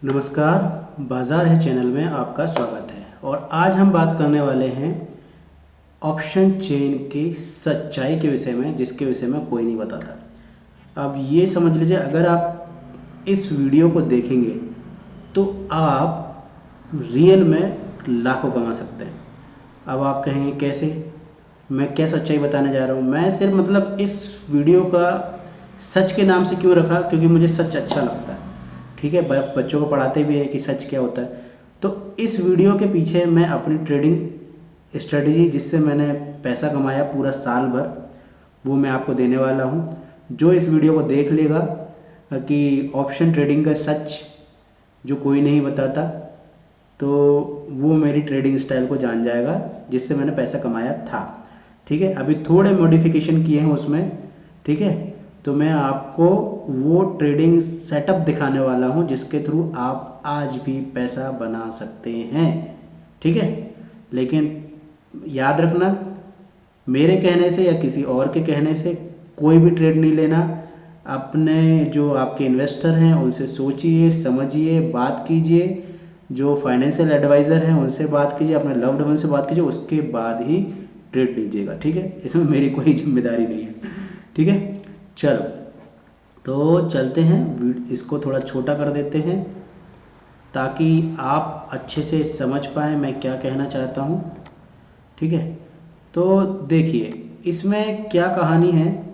नमस्कार। बाजार है चैनल में आपका स्वागत है और आज हम बात करने वाले हैं ऑप्शन चेन की सच्चाई के विषय में, जिसके विषय में कोई नहीं बताता। अब ये समझ लीजिए, अगर आप इस वीडियो को देखेंगे तो आप रियल में लाखों कमा सकते हैं। अब आप कहेंगे कैसे, मैं क्या सच्चाई बताने जा रहा हूँ। मैं सिर्फ मतलब इस वीडियो का सच के नाम से क्यों रखा, क्योंकि मुझे सच अच्छा लगता है। ठीक है, बच्चों को पढ़ाते भी है कि सच क्या होता है। तो इस वीडियो के पीछे मैं अपनी ट्रेडिंग स्ट्रेटजी, जिससे मैंने पैसा कमाया पूरा साल भर, वो मैं आपको देने वाला हूँ। जो इस वीडियो को देख लेगा कि ऑप्शन ट्रेडिंग का सच जो कोई नहीं बताता, तो वो मेरी ट्रेडिंग स्टाइल को जान जाएगा, जिससे मैंने पैसा कमाया था। ठीक है, अभी थोड़े मॉडिफिकेशन किए हैं उसमें। ठीक है, तो मैं आपको वो ट्रेडिंग सेटअप दिखाने वाला हूँ जिसके थ्रू आप आज भी पैसा बना सकते हैं। ठीक है, लेकिन याद रखना, मेरे कहने से या किसी और के कहने से कोई भी ट्रेड नहीं लेना। अपने जो आपके इन्वेस्टर हैं उनसे सोचिए, समझिए, बात कीजिए। जो फाइनेंशियल एडवाइज़र हैं उनसे बात कीजिए, अपने लव्ड वन से बात कीजिए, उसके बाद ही ट्रेड लीजिएगा। ठीक है, इसमें मेरी कोई जिम्मेदारी नहीं है। ठीक है, चलो तो चलते हैं, इसको थोड़ा छोटा कर देते हैं ताकि आप अच्छे से समझ पाएँ मैं क्या कहना चाहता हूँ। ठीक है, तो देखिए इसमें क्या कहानी है,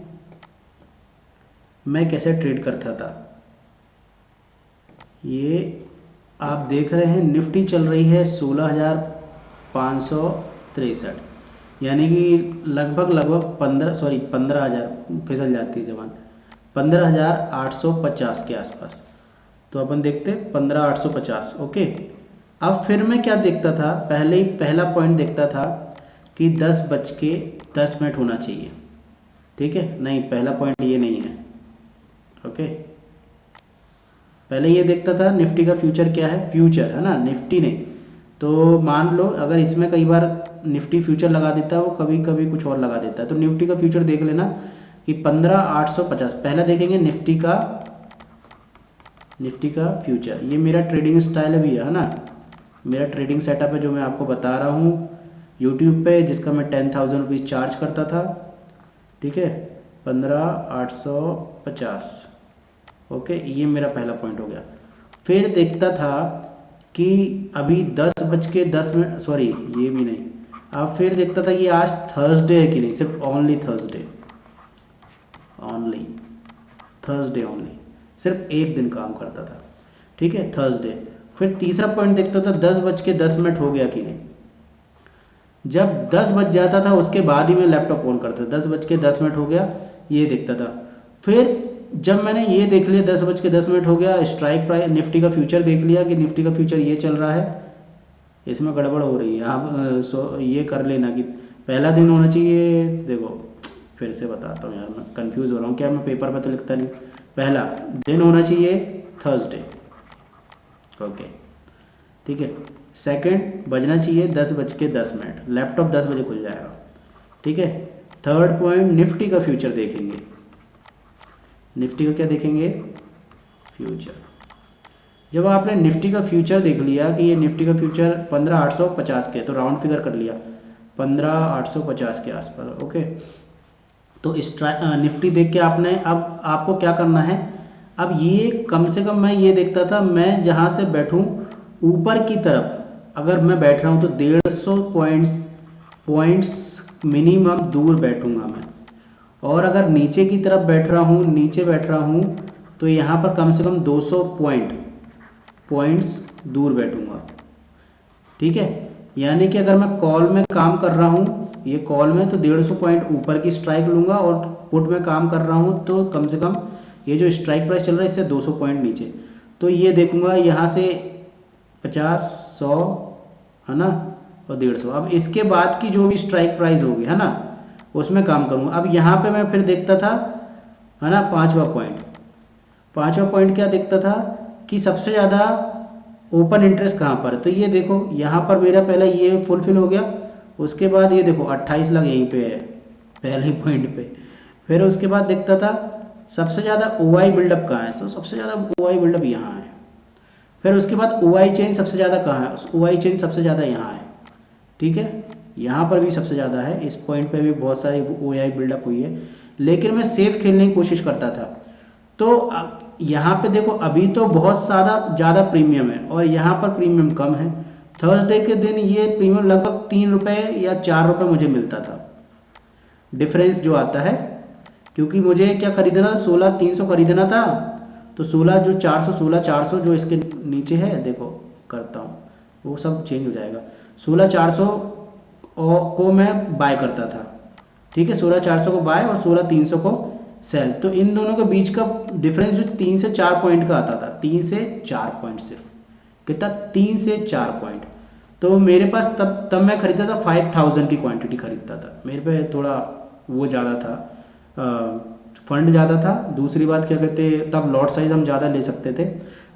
मैं कैसे ट्रेड करता था। ये आप देख रहे हैं, निफ्टी चल रही है 16,563, यानी कि लगभग 15,000 फिसल जाती है जवान, 15,850 के आसपास। तो अपन देखते हैं 15,850। ओके, अब फिर मैं क्या देखता था, पहले ही पहला पॉइंट देखता था कि 10:10 होना चाहिए। ठीक है, नहीं, पहला पॉइंट ये नहीं है। ओके, पहले ये देखता था निफ्टी का फ्यूचर क्या है, फ्यूचर है ना, निफ्टी नहीं। तो मान लो अगर इसमें कई बार निफ्टी फ्यूचर लगा देता है, वो कभी कभी कुछ और लगा देता है, तो निफ्टी का फ्यूचर देख लेना कि 15,850 पहला देखेंगे निफ्टी का फ्यूचर। ये मेरा ट्रेडिंग स्टाइल भी है ना, मेरा ट्रेडिंग सेटअप है जो मैं आपको बता रहा हूँ यूट्यूब पे, जिसका मैं 10,000 रुपीज़ चार्ज करता था। ठीक है, 15,850। ओके, ये मेरा पहला पॉइंट हो गया। फिर देखता था कि अभी 10:10, सॉरी ये भी नहीं। अब फिर देखता था कि आज थर्सडे है कि नहीं, सिर्फ only Thursday, only Thursday only, सिर्फ एक दिन काम करता था। ठीक है, थर्सडे। फिर तीसरा पॉइंट देखता था 10:10 हो गया कि नहीं। जब 10 बज जाता था उसके बाद ही मैं लैपटॉप ऑन करता था, 10:10 हो गया, ये देखता था। फिर जब मैंने ये देख लिया 10:10 हो गया, स्ट्राइक प्राइस निफ्टी का फ्यूचर देख लिया कि निफ्टी का फ्यूचर ये चल रहा है, इसमें गड़बड़ हो रही है। आप ये कर लेना कि पहला दिन होना चाहिए। देखो फिर से बताता हूँ यार, मैं कंफ्यूज हो रहा हूँ, क्या मैं पेपर पर तो लिखता नहीं। पहला दिन होना चाहिए थर्सडे। ओके, ठीक है। सेकंड बजना चाहिए 10:10, लैपटॉप 10 बजे खुल जाएगा। ठीक है। थर्ड पॉइंट, निफ्टी का फ्यूचर देखेंगे। निफ्टी का क्या देखेंगे, फ्यूचर। जब आपने निफ्टी का फ्यूचर देख लिया कि ये निफ्टी का फ्यूचर 15,850 के, तो राउंड फिगर कर लिया 15,850 के आसपास। ओके, तो निफ्टी देख के आपने, अब आपको क्या करना है, अब ये कम से कम मैं ये देखता था, मैं जहाँ से बैठूँ ऊपर की तरफ अगर मैं बैठ रहा हूँ तो 150 पॉइंट्स मिनिमम दूर बैठूंगा मैं। और अगर नीचे की तरफ बैठ रहा हूँ, नीचे बैठ रहा हूँ, तो यहाँ पर कम से कम 200 पॉइंट्स दूर बैठूंगा। ठीक है, यानी कि अगर मैं कॉल में काम कर रहा हूँ, ये कॉल में, तो 150 पॉइंट ऊपर की स्ट्राइक लूँगा, और पुट में काम कर रहा हूँ तो कम से कम ये जो स्ट्राइक प्राइस चल रहा है इससे 200 पॉइंट नीचे। तो ये देखूँगा यहाँ से 50, 100, है ना, और 150। अब इसके बाद की जो भी स्ट्राइक प्राइस होगी, है ना, उसमें काम करूँगा। अब यहाँ पे मैं फिर देखता था, है ना, पाँचवा पॉइंट क्या देखता था कि सबसे ज़्यादा ओपन इंटरेस्ट कहाँ पर है। तो ये देखो यहाँ पर मेरा पहला ये फुलफिल हो गया, उसके बाद ये देखो 28 लाख यहीं पे है पहले ही पॉइंट पे। फिर उसके बाद देखता था सबसे ज़्यादा ओआई बिल्डअप कहाँ है, तो सबसे ज़्यादा ओआई बिल्डअप यहाँ है। फिर उसके बाद OI चेन सबसे ज़्यादा कहाँ है, OI चेन सबसे ज़्यादा यहाँ है, ठीक है, यहाँ पर भी सबसे ज़्यादा है, इस पॉइंट पे भी बहुत सारी OI बिल्डअप हुई है, लेकिन मैं सेफ खेलने की कोशिश करता था। तो यहाँ पे देखो अभी तो बहुत ज़्यादा प्रीमियम है और यहाँ पर प्रीमियम कम है। थर्सडे के दिन ये प्रीमियम लगभग 3 रुपये या 4 रुपये मुझे मिलता था, डिफरेंस जो आता है, क्योंकि मुझे क्या खरीदना था, 16,300 खरीदना था, तो 16 जो 400, 16,400 जो इसके नीचे है, देखो करता हूँ वो सब चेंज हो जाएगा, 16,400 को मैं बाय करता था, ठीक है, 16,400 को बाय और 16,300 को सेल। तो इन दोनों के बीच का डिफरेंस जो 3 से 4 पॉइंट का आता था, 3 से 4 पॉइंट, सिर्फ कितना, 3 से 4 पॉइंट। तो मेरे पास तब मैं खरीदता था 5,000 की क्वांटिटी खरीदता था, मेरे पे थोड़ा वो ज़्यादा था, फंड ज़्यादा था। दूसरी बात क्या कहते, तब लॉट साइज़ हम ज़्यादा ले सकते थे।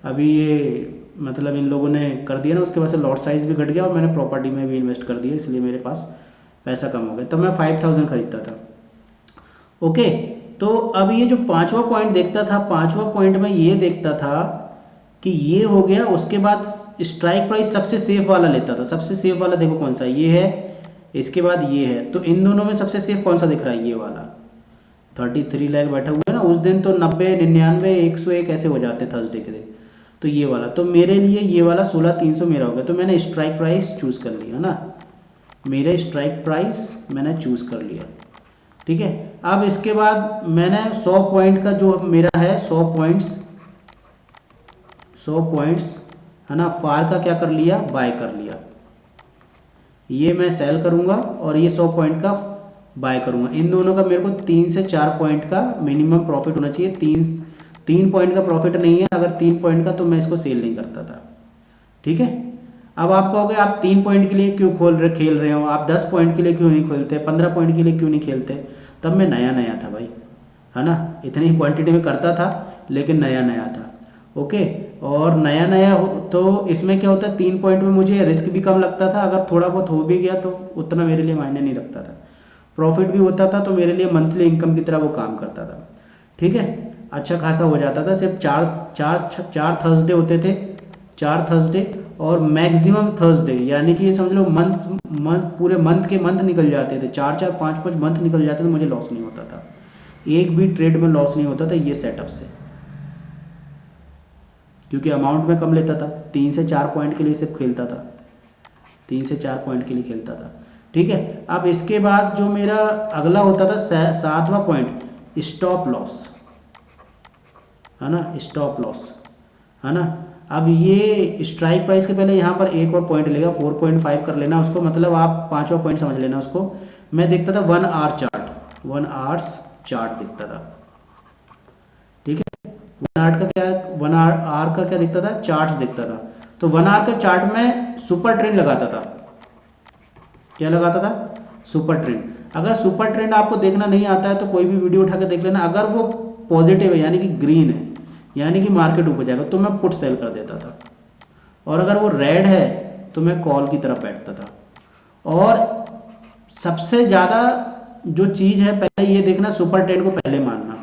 अभी ये मतलब इन लोगों ने कर दिया ना, उसके वजह से लॉट साइज़ भी घट गया और मैंने प्रॉपर्टी में भी इन्वेस्ट कर दिया, इसलिए मेरे पास पैसा कम हो गया। तब मैं 5,000 खरीदता था। ओके, तो अब ये जो पाँचवा पॉइंट देखता था, पाँचवा पॉइंट में ये देखता था कि ये हो गया, उसके बाद स्ट्राइक प्राइस सबसे सेफ वाला लेता था। सबसे सेफ वाला देखो कौन सा, ये है, इसके बाद ये है, तो इन दोनों में सबसे सेफ कौन सा दिख रहा है, ये वाला 33 लाख बैठा हुआ है ना। उस दिन तो 90, 99, 101 ऐसे हो जाते थर्सडे के दिन, तो ये वाला, तो मेरे लिए ये वाला 16,300 मेरा हो गया। तो मैंने स्ट्राइक प्राइस चूज़ कर लिया ना, मेरे स्ट्राइक प्राइस मैंने चूज़ कर लिया, ठीक है। अब इसके बाद मैंने 100 पॉइंट का जो मेरा है, 100 पॉइंट्स है ना, फार का क्या कर लिया, बाय कर लिया। ये मैं सेल करूंगा और ये 100 पॉइंट का बाय करूंगा। इन दोनों का मेरे को 3 से 4 पॉइंट का मिनिमम प्रॉफिट होना चाहिए। 3 पॉइंट का प्रॉफिट नहीं है, अगर 3 पॉइंट का, तो मैं इसको सेल नहीं करता था, ठीक है। अब आप कहोगे आप 3 पॉइंट के लिए क्यों खेल रहे हो, आप 10 पॉइंट के लिए क्यों नहीं खेलते, 15 पॉइंट के लिए क्यों नहीं खेलते। तब मैं नया था भाई, है ना, इतनी क्वांटिटी में करता था लेकिन नया था, ओके। और नया हो तो इसमें क्या होता है, 3 पॉइंट में मुझे रिस्क भी कम लगता था, अगर थोड़ा बहुत हो भी गया तो उतना मेरे लिए मायने नहीं रखता था, प्रॉफिट भी होता था, तो मेरे लिए मंथली इनकम की तरह वो काम करता था, ठीक है, अच्छा खासा हो जाता था। सिर्फ चार थर्सडे होते थे, 4 थर्सडे और मैक्सिमम थर्सडे, यानी कि ये समझ लो पूरे मंथ के मंथ निकल जाते थे, 4 5 मंथ निकल जाते थे, मुझे लॉस नहीं होता था, एक भी ट्रेड में लॉस नहीं होता था ये सेटअप से, क्योंकि अमाउंट में कम लेता था। 3 से 4 पॉइंट के लिए सिर्फ खेलता था, 3 से 4 पॉइंट के लिए खेलता था, ठीक है। अब इसके बाद जो मेरा अगला होता था 7वां पॉइंट, स्टॉप लॉस, है ना, स्टॉप लॉस, है ना। अब ये स्ट्राइक प्राइस के पहले यहाँ पर एक और पॉइंट लेगा, 4.5 कर लेना उसको, मतलब आप 5वां पॉइंट समझ लेना उसको। मैं देखता था 1 आवर चार्ट, 1 आवर्स चार्ट दिखता था, ठीक है। 1 आवर का क्या दिखता था, चार्ट्स दिखता था। तो 1 आवर का चार्ट में सुपर ट्रेंड लगाता था, क्या लगाता था, सुपर ट्रेंड। अगर सुपर ट्रेंड आपको देखना नहीं आता है तो कोई भी वीडियो उठा के देख लेना, अगर वो पॉजिटिव है यानी कि ग्रीन है, यानी कि मार्केट ऊपर जाएगा, तो मैं पुट सेल कर देता था, और अगर वो रेड है तो मैं कॉल की तरफ बैठता था। और सबसे ज़्यादा जो चीज़ है, पहले ये देखना, सुपर ट्रेंड को पहले मानना,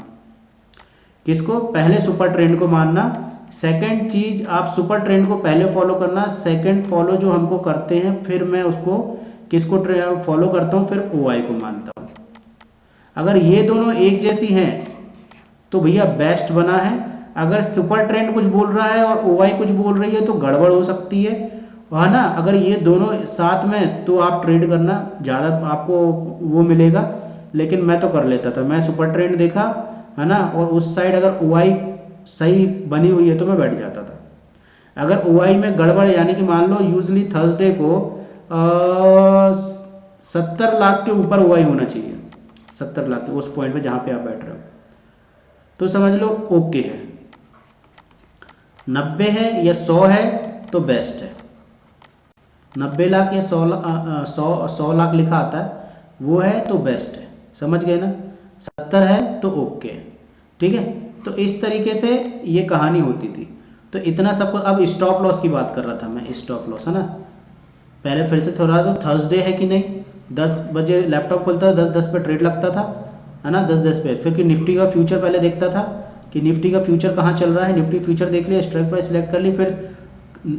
किसको, पहले सुपर ट्रेंड को मानना। सेकंड चीज, आप सुपर ट्रेंड को पहले फॉलो करना, सेकंड फॉलो जो हमको करते हैं, फिर मैं उसको किसको फॉलो करता हूँ, फिर OI को मानता हूँ। अगर ये दोनों एक जैसी हैं तो भैया बेस्ट बना है। अगर सुपर ट्रेंड कुछ बोल रहा है और OI कुछ बोल रही है तो गड़बड़ हो सकती है ना। अगर ये दोनों साथ में तो आप ट्रेड करना, ज़्यादा आपको वो मिलेगा। लेकिन मैं तो कर लेता था, मैं सुपर ट्रेंड देखा, है ना, और उस साइड अगर OI सही बनी हुई है तो मैं बैठ जाता था। अगर OI में गड़बड़, यानी कि मान लो यूजली थर्सडे को 70 लाख के ऊपर OI होना चाहिए, 70 लाख के उस पॉइंट पे जहाँ पे आप बैठ रहे हो, तो समझ लो ओके है। 90 है या 100 है तो बेस्ट है। 90 लाख या 100 लाख लिखा आता है, वो है तो बेस्ट है, समझ गए ना। 70 है तो ओके, ठीक है। तो इस तरीके से ये कहानी होती थी। तो इतना सब कुछ। अब स्टॉप लॉस की बात कर रहा था मैं, स्टॉप लॉस, है ना। पहले फिर से थोड़ा, तो थर्सडे है कि नहीं, 10 बजे लैपटॉप खोलता था, 10:10 पे ट्रेड लगता था, है ना, 10:10 पे। फिर निफ्टी का फ्यूचर पहले देखता था कि निफ्टी का फ्यूचर कहाँ चल रहा है, निफ्टी फ्यूचर देख लिया, स्ट्राइक प्राइस सिलेक्ट कर ली, फिर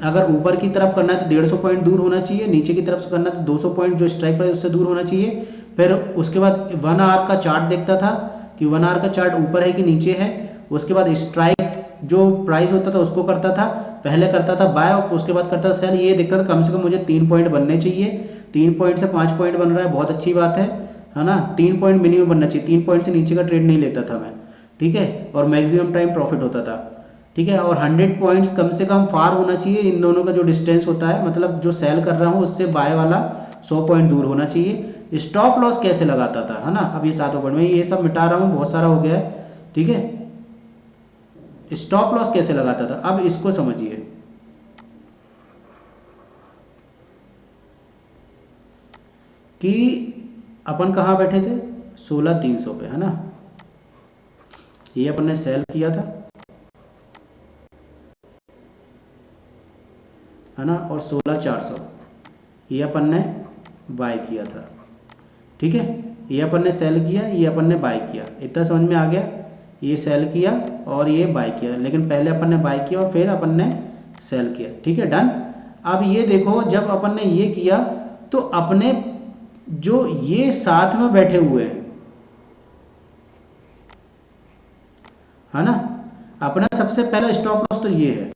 अगर ऊपर की तरफ करना है तो 150 पॉइंट दूर होना चाहिए, नीचे की तरफ से करना है तो 200 पॉइंट जो स्ट्राइक प्राइस उससे दूर होना चाहिए। फिर उसके बाद 1 आवर का चार्ट देखता था कि 1 आवर का चार्ट ऊपर है कि नीचे है। उसके बाद स्ट्राइक जो प्राइस होता था उसको करता था, पहले करता था बाय और उसके बाद करता था सेल। ये देखता था कम से कम मुझे 3 पॉइंट बनने चाहिए, 3 पॉइंट से 5 पॉइंट बन रहा है, बहुत अच्छी बात है ना। 3 पॉइंट मिनिमम बनना चाहिए, 3 पॉइंट से नीचे का ट्रेड नहीं लेता था मैं, ठीक है। और मैक्सिमम टाइम प्रॉफिट होता था, ठीक है। और 100 पॉइंट्स कम से कम फार होना चाहिए, इन दोनों का जो डिस्टेंस होता है, मतलब जो सेल कर रहा हूँ उससे बाय वाला 100 पॉइंट दूर होना चाहिए। स्टॉप लॉस कैसे लगाता था, है ना। अब ये 7 पॉइंट में ये सब मिटा रहा हूँ, बहुत सारा हो गया है, ठीक है। स्टॉप लॉस कैसे लगाता था, अब इसको समझिए कि अपन कहाँ बैठे थे, 16,300 पे, है ना। ये अपन ने सेल किया था, है ना, और 16,400 ये अपन ने बाय किया था, ठीक है। ये अपन ने सेल किया, ये अपन ने बाय किया, इतना समझ में आ गया। ये सेल किया और ये बाय किया, लेकिन पहले अपन ने बाय किया और फिर अपन ने सेल किया, ठीक है, डन। अब ये देखो जब अपन ने ये किया तो अपने जो ये साथ में बैठे हुए हैं, है ना, अपना सबसे पहला स्टॉप लॉस तो ये है।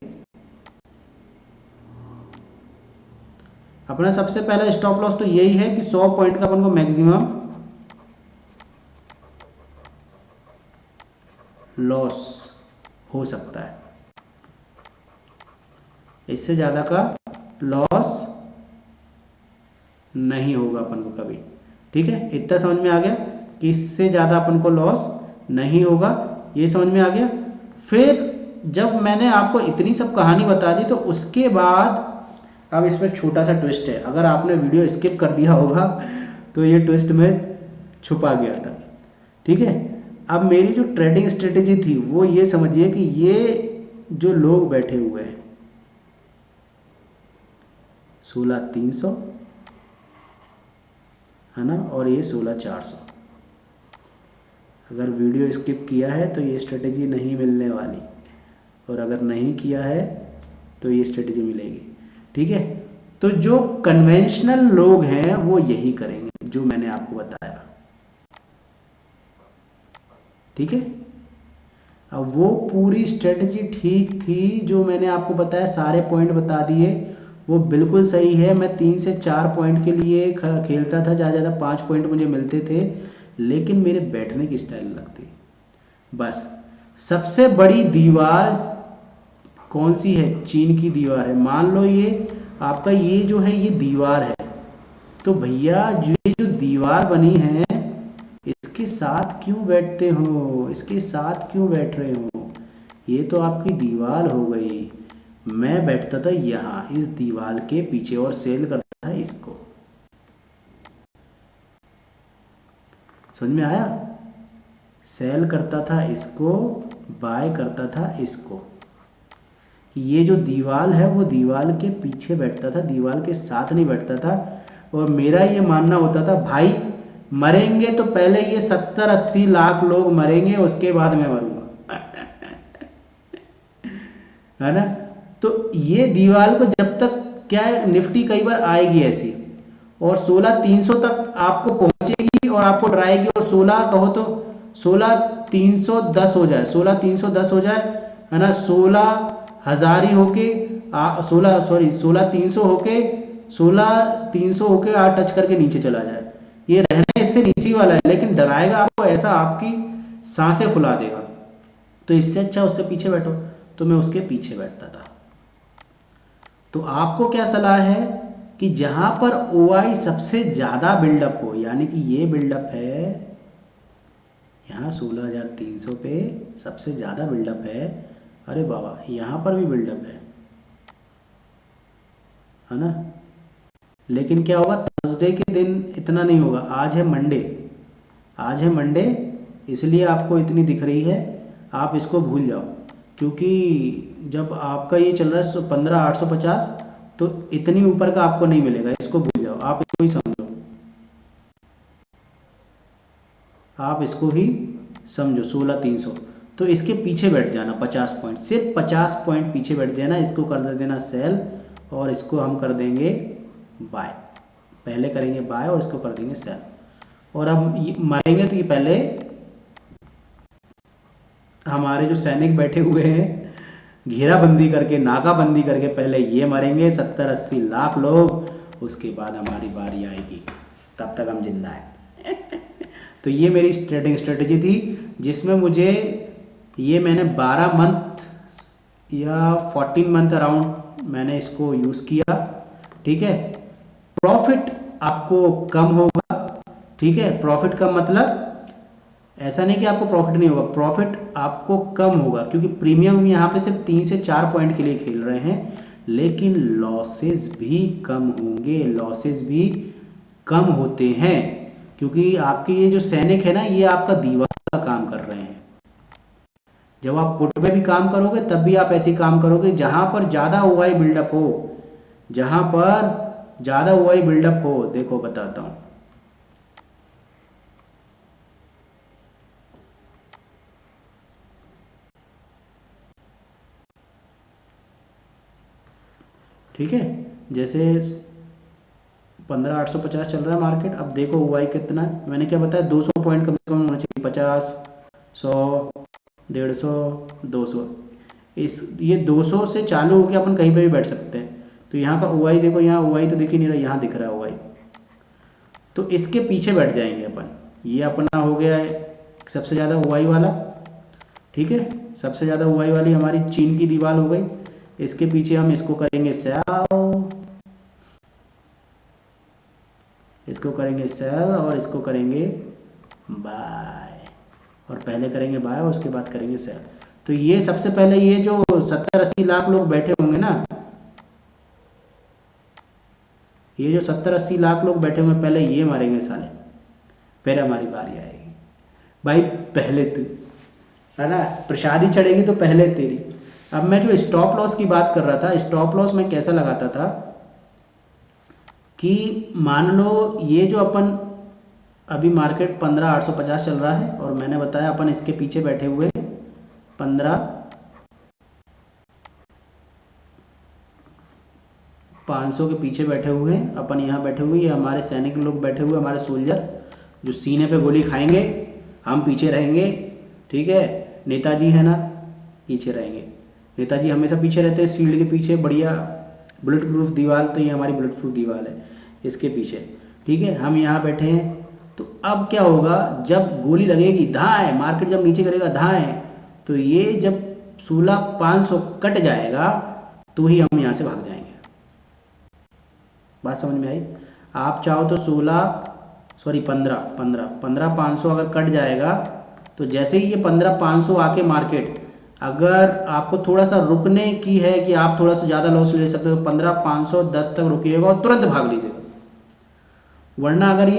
अपना सबसे पहला स्टॉप लॉस तो यही है कि 100 पॉइंट का अपन को मैक्सिमम लॉस हो सकता है, इससे ज़्यादा का लॉस नहीं होगा अपन को कभी, ठीक है। इतना समझ में आ गया कि इससे ज़्यादा अपन को लॉस नहीं होगा, ये समझ में आ गया। फिर जब मैंने आपको इतनी सब कहानी बता दी तो उसके बाद अब इसमें छोटा सा ट्विस्ट है, अगर आपने वीडियो स्किप कर दिया होगा तो ये ट्विस्ट में छुपा गया था, ठीक है। अब मेरी जो ट्रेडिंग स्ट्रेटेजी थी वो ये समझिए कि ये जो लोग बैठे हुए हैं 16,300, है ना, और ये 16,400, अगर वीडियो स्किप किया है तो ये स्ट्रेटेजी नहीं मिलने वाली, और अगर नहीं किया है तो ये स्ट्रेटेजी मिलेगी, ठीक है। तो जो कन्वेंशनल लोग हैं वो यही करेंगे जो मैंने आपको बताया, ठीक है। अब वो पूरी स्ट्रेटजी ठीक थी जो मैंने आपको बताया, सारे पॉइंट बता दिए, वो बिल्कुल सही है। मैं 3 से 4 पॉइंट के लिए खेलता था, ज़्यादा ज़्यादा 5 पॉइंट मुझे मिलते थे, लेकिन मेरे बैठने की स्टाइल अलग थी। बस सबसे बड़ी दीवार कौन सी है, चीन की दीवार है। मान लो ये आपका ये जो है ये दीवार है, तो भैया ये जो दीवार बनी है इसके साथ क्यों बैठते हो, इसके साथ क्यों बैठ रहे हो, ये तो आपकी दीवार हो गई। मैं बैठता था यहाँ इस दीवार के पीछे और सेल करता था इसको, समझ में आया। सेल करता था इसको, बाय करता था इसको। ये जो दीवार है वो दीवार के पीछे बैठता था, दीवार के साथ नहीं बैठता था। और मेरा ये मानना होता था भाई मरेंगे तो पहले ये 70-80 लाख लोग मरेंगे, उसके बाद मैं मरूंगा है ना। तो ये दीवार को जब तक क्या है, निफ्टी कई बार आएगी ऐसी और 16,300 तक आपको पहुंचेगी और आपको डराएगी, और 16 कहो तो 16,310 हो जाए, 16,310 हो जाए, है ना, 16,000 ही होके 16,300 होके 16,300 होके टच करके नीचे चला जाए। ये रहना इससे नीचे वाला है, लेकिन डराएगा आपको ऐसा, आपकी सांसें फुला देगा। तो इससे अच्छा उससे पीछे बैठो, तो मैं उसके पीछे बैठता था। तो आपको क्या सलाह है कि जहां पर OI सबसे ज़्यादा बिल्डअप हो, यानी कि ये बिल्डअप है यहाँ 16,300 पे सबसे ज़्यादा बिल्डअप है, अरे बाबा यहाँ पर भी बिल्डअप है ना। लेकिन क्या होगा, थर्सडे के दिन इतना नहीं होगा, आज है मंडे, आज है मंडे, इसलिए आपको इतनी दिख रही है। आप इसको भूल जाओ, क्योंकि जब आपका ये चल रहा है 15,850, तो इतनी ऊपर का आपको नहीं मिलेगा, इसको भूल जाओ, आप इसको ही समझो, आप इसको ही समझो 16,300। तो इसके पीछे बैठ जाना 50 पॉइंट, सिर्फ 50 पॉइंट पीछे बैठ जाना, इसको कर देना सेल और इसको हम कर देंगे बाय। पहले करेंगे बाय और इसको कर देंगे सेल। और अब मारेंगे तो ये पहले हमारे जो सैनिक बैठे हुए हैं घेराबंदी करके, नाकाबंदी करके, पहले ये मरेंगे 70-80 लाख लोग, उसके बाद हमारी बारी आएगी, तब तक हम जिंदा हैं। तो ये मेरी ट्रेडिंग स्ट्रेटजी थी, जिसमें मुझे ये मैंने 12 मंथ या 14 मंथ अराउंड मैंने इसको यूज़ किया। ठीक है, प्रॉफिट आपको कम होगा। ठीक है, प्रॉफिट कम मतलब ऐसा नहीं कि आपको प्रॉफिट नहीं होगा, प्रॉफिट आपको कम होगा, क्योंकि प्रीमियम यहाँ पे सिर्फ 3 से 4 पॉइंट के लिए खेल रहे हैं, लेकिन लॉसेस भी कम होंगे, लॉसेस भी कम होते हैं, क्योंकि आपके ये जो सैनिक है ना, ये आपका दीवार का काम कर रहे हैं। जब आप पुट में भी काम करोगे तब भी आप ऐसे काम करोगे जहां पर ज़्यादा ओआई बिल्डअप हो, जहां पर ज़्यादा ओआई बिल्डअप हो। देखो बताता हूँ, ठीक है, जैसे 15,850 चल रहा है मार्केट। अब देखो ओआई कितना है, मैंने क्या बताया, 200 पॉइंट कम से कम होना चाहिए, 50, 100, 150, 200। इस ये 200 से चालू होकर अपन कहीं पे भी बैठ सकते हैं। तो यहाँ का ओआई देखो, यहाँ ओआई तो दिख ही नहीं रहा, यहाँ दिख रहा है ओआई। तो इसके पीछे बैठ जाएंगे अपन। ये अपना हो गया है सबसे ज़्यादा ओआई वाला। ठीक है, सबसे ज़्यादा ओआई वाली हमारी चीन की दीवार हो गई। इसके पीछे हम इसको करेंगे सेल, इसको करेंगे सेल और इसको करेंगे बाय, और पहले करेंगे बाय और उसके बाद करेंगे सेल। तो ये सबसे पहले ये जो 70-80 लाख लोग बैठे होंगे ना, ये जो 70-80 लाख लोग बैठे होंगे, पहले ये मारेंगे साले, फिर हमारी बारी आएगी। भाई पहले तू, है ना, प्रसादी चढ़ेगी तो पहले तेरी। अब मैं जो स्टॉप लॉस की बात कर रहा था, स्टॉप लॉस मैं कैसा लगाता था कि मान लो ये जो अपन अभी मार्केट 15,850 चल रहा है, और मैंने बताया अपन इसके पीछे बैठे हुए 15,500 के पीछे बैठे हुए हैं अपन, यहाँ बैठे हुए, ये हमारे सैनिक लोग बैठे हुए, हमारे सोल्जर जो सीने पे गोली खाएंगे, हम पीछे रहेंगे। ठीक है, नेताजी है ना, पीछे रहेंगे। नेताजी हमेशा पीछे रहते हैं, शील्ड के पीछे, बढ़िया बुलेट प्रूफ दीवार। तो ये हमारी बुलेट प्रूफ दीवार है, इसके पीछे। ठीक है, हम यहाँ बैठे हैं। तो अब क्या होगा, जब गोली लगेगी धाए, मार्केट जब नीचे करेगा धाए, तो ये जब 16,500 कट जाएगा तो ही हम यहाँ से भाग जाएंगे। बात समझ में आई? आप चाहो तो 15,500 अगर कट जाएगा, तो जैसे ही ये 15,500 आके मार्केट, अगर आपको थोड़ा सा रुकने की है कि आप थोड़ा सा ज़्यादा लॉस ले सकते हो, तो 15,510 तक रुकिएगा और तुरंत भाग लीजिएगा। वरना अगर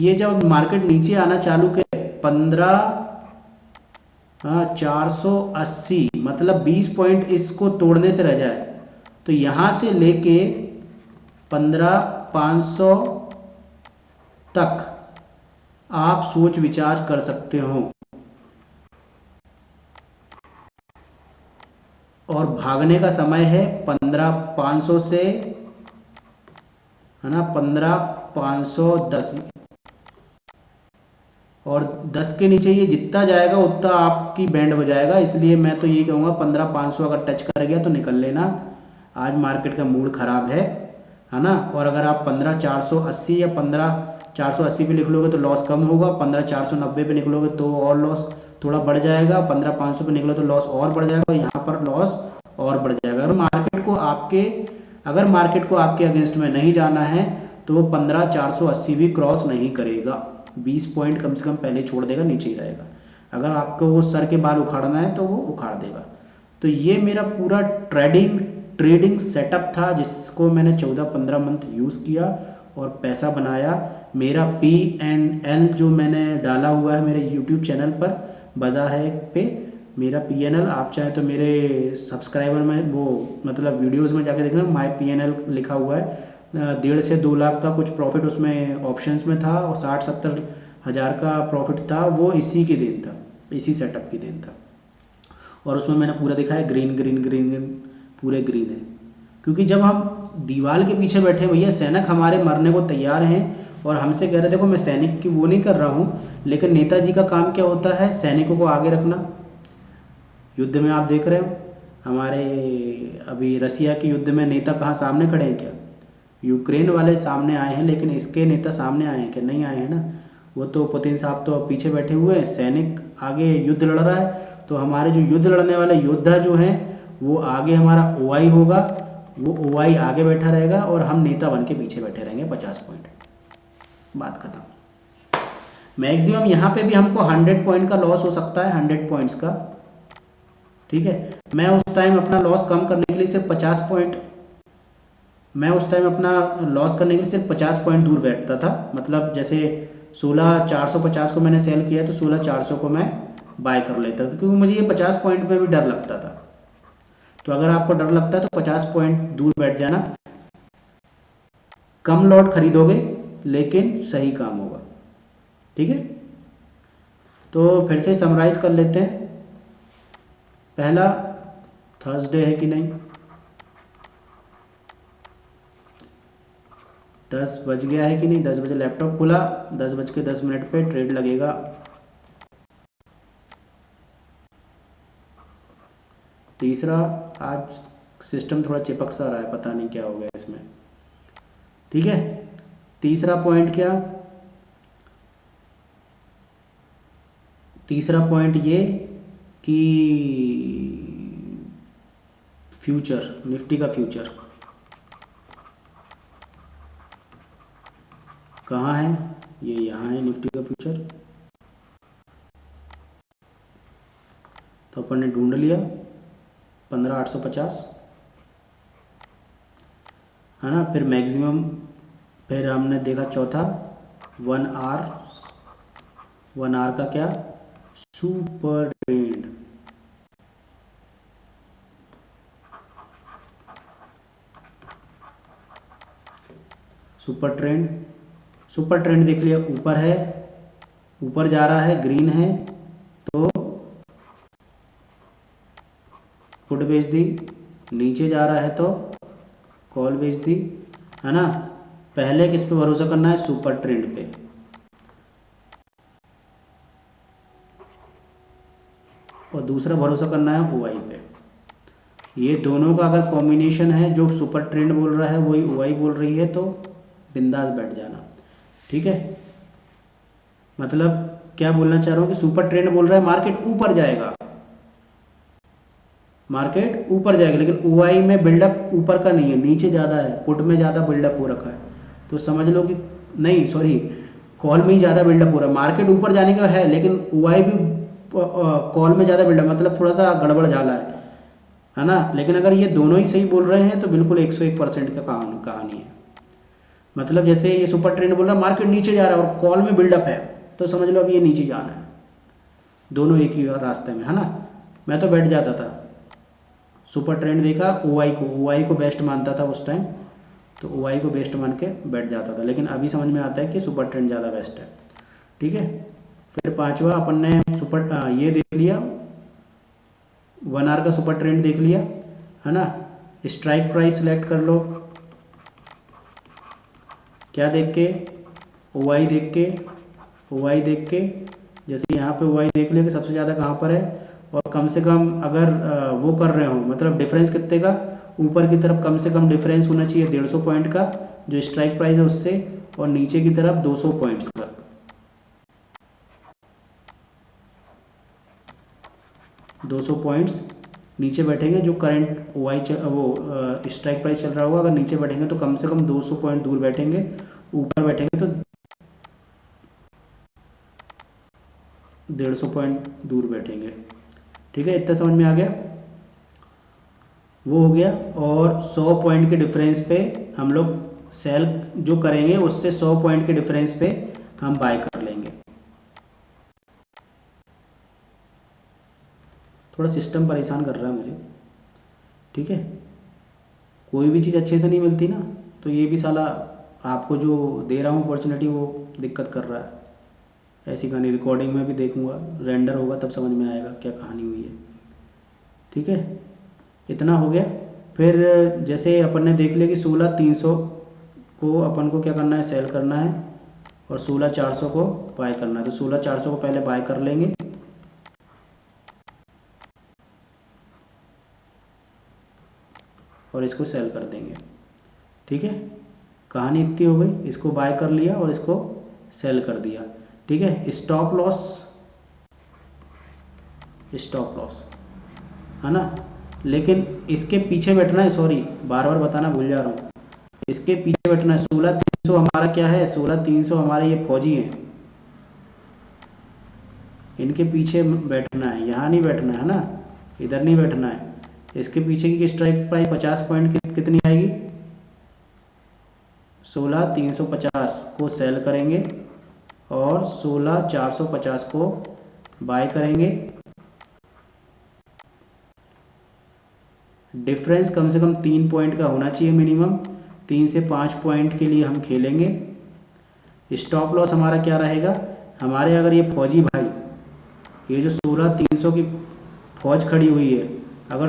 ये जब मार्केट नीचे आना चालू करे 15,480, मतलब 20 पॉइंट इसको तोड़ने से रह जाए, तो यहाँ से लेके 15,500 तक आप सोच विचार कर सकते हो। और भागने का समय है 15,500 से, है ना, 15,510, और 10 के नीचे ये जितना जाएगा उतना आपकी बैंड हो जाएगा। इसलिए मैं तो ये कहूँगा 15,500 अगर टच कर गया तो निकल लेना, आज मार्केट का मूड ख़राब है ना। और अगर आप 15,480 या 15,480 पे निकलोगे तो लॉस कम होगा, 15,490 पे निकलोगे तो और लॉस थोड़ा बढ़ जाएगा, 15,500 पे निकलो तो लॉस और बढ़ जाएगा, यहाँ पर लॉस और बढ़ जाएगा। अगर मार्केट को आपके अगेंस्ट में नहीं जाना है तो वो 15,480 भी क्रॉस नहीं करेगा, 20 पॉइंट कम से कम पहले छोड़ देगा, नीचे ही रहेगा। अगर आपको वो सर के बाल उखाड़ना है तो वो उखाड़ देगा। तो ये मेरा पूरा ट्रेडिंग सेटअप था, जिसको मैंने 14-15 मंथ यूज़ किया और पैसा बनाया। मेरा PNL जो मैंने डाला हुआ है मेरे YouTube चैनल पर, बाजार है पे मेरा PNL, आप चाहें तो मेरे सब्सक्राइबर में वो मतलब वीडियोस में जाके देखना, माय PNL लिखा हुआ है। 1.5 से 2 लाख का कुछ प्रॉफिट उसमें ऑप्शंस में था, और 60-70 हज़ार का प्रॉफिट था। वो इसी की देन था, इसी सेटअप की देन था। और उसमें मैंने पूरा दिखा है ग्रीन ग्रीन ग्रीन ग्रीन, पूरे ग्रीन है। क्योंकि जब हम दीवार के पीछे बैठे भैया, सैनिक हमारे मरने को तैयार हैं और हमसे कह रहे देखो मैं सैनिक की वो नहीं कर रहा हूँ, लेकिन नेताजी का काम क्या होता है, सैनिकों को आगे रखना। युद्ध में आप देख रहे हो हमारे अभी रसिया के युद्ध में नेता कहाँ सामने खड़े हैं क्या? यूक्रेन वाले सामने आए हैं, लेकिन इसके नेता सामने आए हैं क्या? नहीं आए हैं ना। वो तो पुतिन साहब तो पीछे बैठे हुए हैं, सैनिक आगे युद्ध लड़ रहा है। तो हमारे जो युद्ध लड़ने वाले योद्धा जो हैं वो आगे, हमारा ओआई होगा, वो ओआई आगे बैठा रहेगा और हम नेता बन के पीछे बैठे रहेंगे। 50 पॉइंट, बात खत्म। मैक्सिमम यहाँ पे भी हमको 100 पॉइंट का लॉस हो सकता है, 100 पॉइंट्स का। ठीक है, मैं उस टाइम अपना लॉस कम करने के लिए सिर्फ 50 पॉइंट, मैं उस टाइम अपना लॉस करने के लिए सिर्फ 50 पॉइंट दूर बैठता था। मतलब जैसे 16,450 को मैंने सेल किया तो 16,400 को मैं बाय कर लेता था, क्योंकि मुझे ये 50 पॉइंट में भी डर लगता था। तो अगर आपको डर लगता है तो 50 पॉइंट दूर बैठ जाना, कम लॉट खरीदोगे लेकिन सही काम होगा। ठीक है, तो फिर से समराइज कर लेते हैं। पहला, थर्सडे है कि नहीं, 10 बज गया है कि नहीं, 10 बजे लैपटॉप खुला, 10:10 पे ट्रेड लगेगा। तीसरा, आज सिस्टम थोड़ा चिपक सा रहा है, पता नहीं क्या हो गया इसमें। ठीक है, तीसरा पॉइंट क्या, तीसरा पॉइंट ये कि फ्यूचर, निफ्टी का फ्यूचर कहाँ है, ये यहाँ है निफ्टी का फ्यूचर। तो अपन ने ढूंढ लिया 15,850 है ना। फिर मैक्सिमम, फिर हमने देखा चौथा 1 आवर, 1 आवर का क्या, super trend. Super trend, super trend देख लिया, ऊपर है, ऊपर जा रहा है, ग्रीन है तो पुट बेच दी, नीचे जा रहा है तो कॉल बेच दी, है ना। पहले किस पे भरोसा करना है, सुपर ट्रेंड पे, और दूसरा भरोसा करना है ओआई पे। ये दोनों का अगर कॉम्बिनेशन है, जो सुपर ट्रेंड बोल रहा है वही ओआई बोल रही है, तो बिंदास बैठ जाना। ठीक है, मतलब क्या बोलना चाह रहा हूँ कि सुपर ट्रेंड बोल रहा है मार्केट ऊपर जाएगा, मार्केट ऊपर जाएगा, लेकिन ओआई में बिल्डअप ऊपर का नहीं है, नीचे ज़्यादा है, पुट में ज़्यादा बिल्डअप हो रखा है। तो समझ लो कि नहीं, सॉरी, कॉल में ही ज़्यादा बिल्डअप हो रहा है। मार्केट ऊपर जाने का है, लेकिन ओआई भी कॉल में ज़्यादा बिल्डअप, मतलब थोड़ा सा गड़बड़ झाला है ना। लेकिन अगर ये दोनों ही सही बोल रहे हैं तो बिल्कुल 101% का कहानी है। मतलब जैसे ये सुपर ट्रेंड बोल रहा है मार्केट नीचे जा रहा है और कॉल में बिल्डअप है, तो समझ लो अब ये नीचे जाना है। दोनों एक ही रास्ते में, है ना। मैं तो बैठ जाता था, सुपर ट्रेंड देखा, ओआई को बेस्ट मानता था उस टाइम, तो ओआई को बेस्ट मान के बैठ जाता था। लेकिन अभी समझ में आता है कि सुपर ट्रेंड ज़्यादा बेस्ट है। ठीक है, फिर पांचवा अपन ने ये देख लिया, 1 आवर का सुपर ट्रेंड देख लिया, है ना। स्ट्राइक प्राइस सेलेक्ट कर लो, क्या देख के, ओआई देख के, ओआई देख के, जैसे यहाँ पे ओआई देख लिया कि सबसे ज़्यादा कहाँ पर है, और कम से कम अगर वो कर रहे हो, मतलब डिफरेंस कितने का, ऊपर की तरफ कम से कम डिफरेंस होना चाहिए 150 पॉइंट का जो स्ट्राइक प्राइस है उससे, और नीचे की तरफ 200 पॉइंट्स का। 200 पॉइंट्स नीचे बैठेंगे, जो करंट ओआई वो स्ट्राइक प्राइस चल रहा होगा, अगर नीचे बैठेंगे तो कम से कम 200 पॉइंट दूर बैठेंगे, ऊपर बैठेंगे तो 150 पॉइंट दूर बैठेंगे। ठीक है, इतना समझ में आ गया, वो हो गया। और 100 पॉइंट के डिफरेंस पे हम लोग सेल जो करेंगे, उससे 100 पॉइंट के डिफरेंस पे हम बाय कर लेंगे। थोड़ा सिस्टम परेशान कर रहा है मुझे। ठीक है, कोई भी चीज़ अच्छे से नहीं मिलती ना, तो ये भी साला आपको जो दे रहा हूँ अपॉर्चुनिटी वो दिक्कत कर रहा है। ऐसी कहानी रिकॉर्डिंग में भी देखूंगा, रेंडर होगा तब समझ में आएगा क्या कहानी हुई है। ठीक है, इतना हो गया। फिर जैसे अपन ने देख लिया कि 16,300 को अपन को क्या करना है, सेल करना है, और 16,400 को बाय करना है। तो 16,400 को पहले बाय कर लेंगे, और इसको सेल कर देंगे। ठीक है, कहानी इतनी हो गई, इसको बाय कर लिया और इसको सेल कर दिया। ठीक है, स्टॉप लॉस, स्टॉप लॉस है ना, लेकिन इसके पीछे बैठना है, सॉरी बार बार बताना भूल जा रहा हूँ, इसके पीछे बैठना है। 16,300 हमारा क्या है, 16,300 हमारे ये फौजी हैं, इनके पीछे बैठना है, यहाँ नहीं बैठना है ना, इधर नहीं बैठना है। इसके पीछे की स्ट्राइक प्राइस 50 पॉइंट की कितनी आएगी, 16,350 को सेल करेंगे और 16,450 को बाय करेंगे। डिफरेंस कम से कम 3 पॉइंट का होना चाहिए मिनिमम, 3 से 5 पॉइंट के लिए हम खेलेंगे। स्टॉप लॉस हमारा क्या रहेगा, हमारे अगर ये फौजी भाई, ये जो 16,300 की फौज खड़ी हुई है, अगर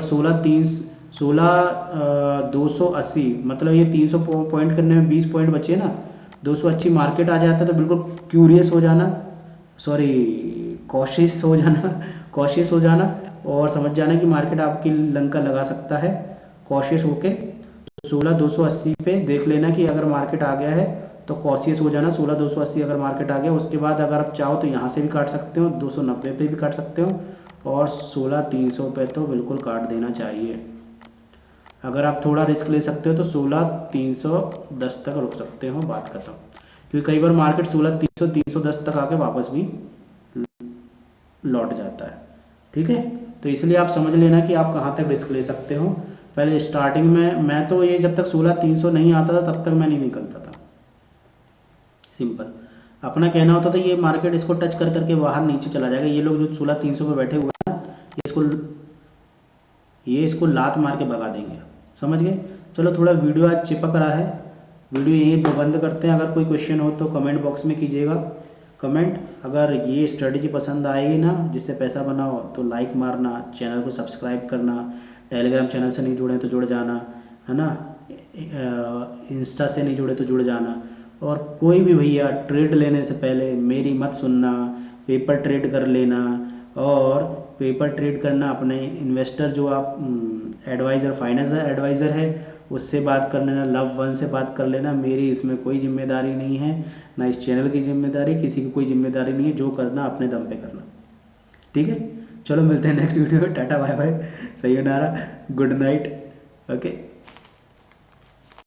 280 मतलब ये 300 पॉइंट करने में 20 पॉइंट बचे ना, 280 मार्केट आ जाता है तो बिल्कुल क्यूरियस हो जाना, सॉरी कॉशियस हो जाना, कॉशियस हो जाना, और समझ जाना कि मार्केट आपकी लंका लगा सकता है। कॉशियस होके 16,280 पे देख लेना कि अगर मार्केट आ गया है तो कॉशियस हो जाना। 16,280 अगर मार्केट आ गया, उसके बाद अगर आप चाहो तो यहाँ से भी काट सकते हो, 290 पे भी काट सकते हो, और 16,300 पे तो बिल्कुल काट देना चाहिए। अगर आप थोड़ा रिस्क ले सकते हो तो 16,310 तक रुक सकते हो, बात खत्म। क्योंकि कई बार मार्केट 16,300 310 तक आके वापस भी लौट जाता है। ठीक है, तो इसलिए आप समझ लेना कि आप कहाँ तक रिस्क ले सकते हो। पहले स्टार्टिंग में मैं तो ये जब तक 16,300 नहीं आता था तब तक मैं नहीं निकलता था, सिंपल। अपना कहना होता था ये मार्केट इसको टच कर करके बाहर नीचे चला जाएगा, ये लोग जो 16,300 पे बैठे हुए हैं ना, ये इसको लात मार के भगा देंगे, समझ गए। चलो थोड़ा वीडियो आज चिपक रहा है, वीडियो यहीं पे बंद करते हैं। अगर कोई क्वेश्चन हो तो कमेंट बॉक्स में कीजिएगा कमेंट। अगर ये स्ट्रेटजी पसंद आएगी ना, जिससे पैसा बनाओ, तो लाइक मारना, चैनल को सब्सक्राइब करना, टेलीग्राम चैनल से नहीं जुड़े तो जुड़ जाना, है ना, इंस्टा से नहीं जुड़े तो जुड़ जाना। और कोई भी भैया ट्रेड लेने से पहले मेरी मत सुनना, पेपर ट्रेड कर लेना, और पेपर ट्रेड करना अपने इन्वेस्टर जो आप एडवाइज़र, फाइनेंस एडवाइज़र है, उससे बात कर लेना, लव वन से बात कर लेना। मेरी इसमें कोई जिम्मेदारी नहीं है, ना इस चैनल की जिम्मेदारी, किसी की कोई जिम्मेदारी नहीं है। जो करना अपने दम पे करना, ठीक है। चलो मिलते हैं नेक्स्ट वीडियो में, टाटा बाय बाय, सही नारा, गुड नाइट, ओके।